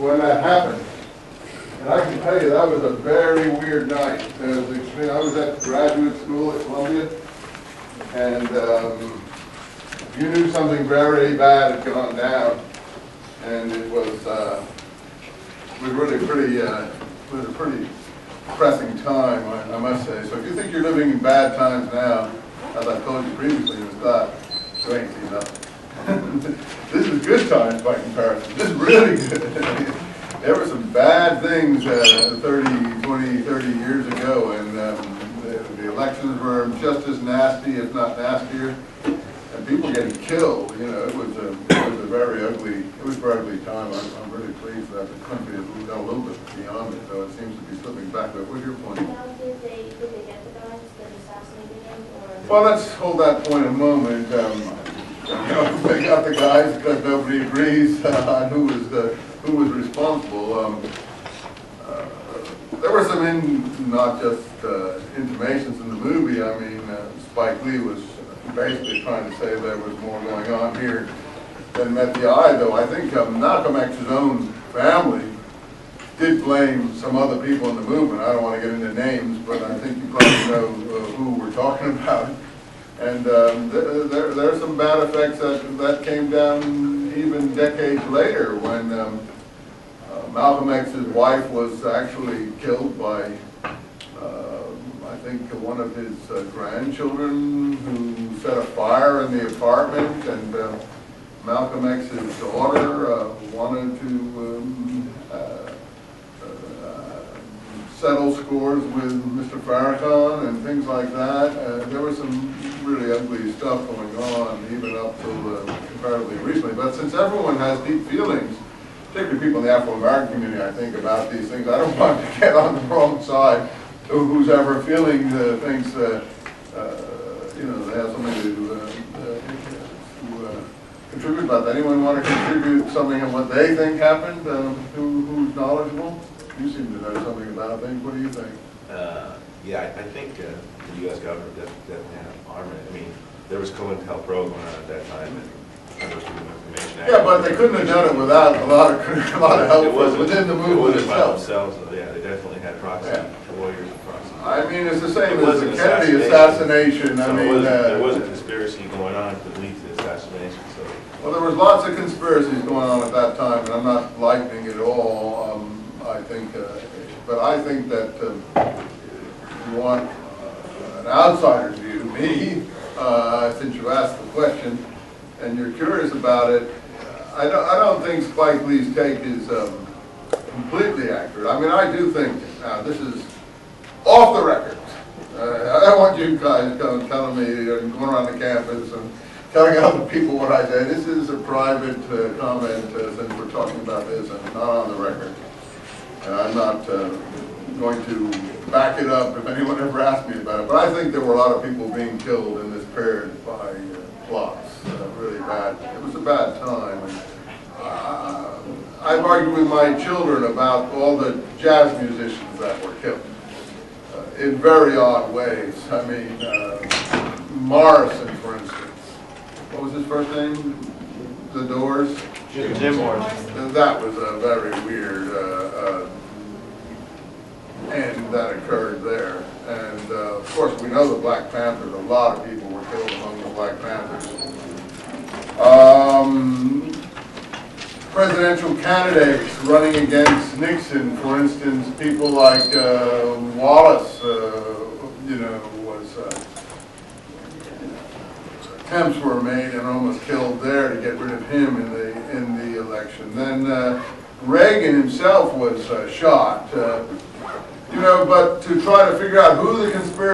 when that happened. And I can tell you that was a very weird night. I was at graduate school at Columbia, and you knew something very bad had gone down, and it was really pretty. It was a pretty depressing time, I must say. So if you think you're living in bad times now, as I told you previously, you thought you ain't seen nothing. This is good times by comparison. This is really good. There were some bad things 30 years ago, and the elections were just as nasty, if not nastier, and people getting killed. You know, it was a very ugly time. I'm really pleased that the country has moved on a little bit beyond it, though it seems to be slipping back. But what's your point? Now, did they get the guys that assassinated him, or? Well, let's hold that point a moment. They got the guys because nobody agrees on who was responsible. There were some not just intimations in the movie. I mean, Spike Lee was basically trying to say there was more going on here than met the eye, though. I think Malcolm X's own family did blame some other people in the movement. I don't want to get into names, but I think you probably know who we're talking about. And there are some bad effects that came down even decades later when Malcolm X's wife was actually killed by, I think, one of his grandchildren who set a fire in the apartment, and Malcolm X's daughter wanted to settle scores with Mr. Farrakhan and things like that. There was some really ugly stuff going on even up till comparatively recently. But since everyone has deep feelings, particularly people in the Afro-American community, I think, about these things, I don't want to get on the wrong side of who's ever feeling thinks that, they have something to contribute about that. Anyone want to contribute something on what they think happened? Who's knowledgeable? You seem to know something about things. What do you think? Yeah, I think the U.S. government definitely had armament. I mean, there was COINTELPRO going on at that time, and information. Yeah, but they couldn't have done it without a lot of help within the movement itself. Yeah, they definitely had proxy warriors and proxy. I mean, it's the same as the Kennedy assassination. So there was a conspiracy going on to lead to the assassination. So. Well, there was lots of conspiracies going on at that time, and I'm not lightening it all. I think, but I think that if you want an outsider's view, me, since you asked the question and you're curious about it, I don't think Spike Lee's take is completely accurate. I mean, I do think, now this is off the record. I don't want you guys telling me, going around the campus and telling other people what I say. This is a private comment since we're talking about this and not on the record. And I'm not going to back it up if anyone ever asked me about it. But I think there were a lot of people being killed in this period by plots. Really bad. It was a bad time. And, I've argued with my children about all the jazz musicians that were killed in very odd ways. I mean, Morrison, for instance. What was his first name? The Doors? Jim Morrison. That was a very weird end that occurred there. And of course, we know the Black Panthers. A lot of people were killed among the Black Panthers. Presidential candidates running against Nixon, for instance, people like Wallace, attempts were made and almost killed there to get rid of him in the election. Then Reagan himself was shot. But to try to figure out who the conspirators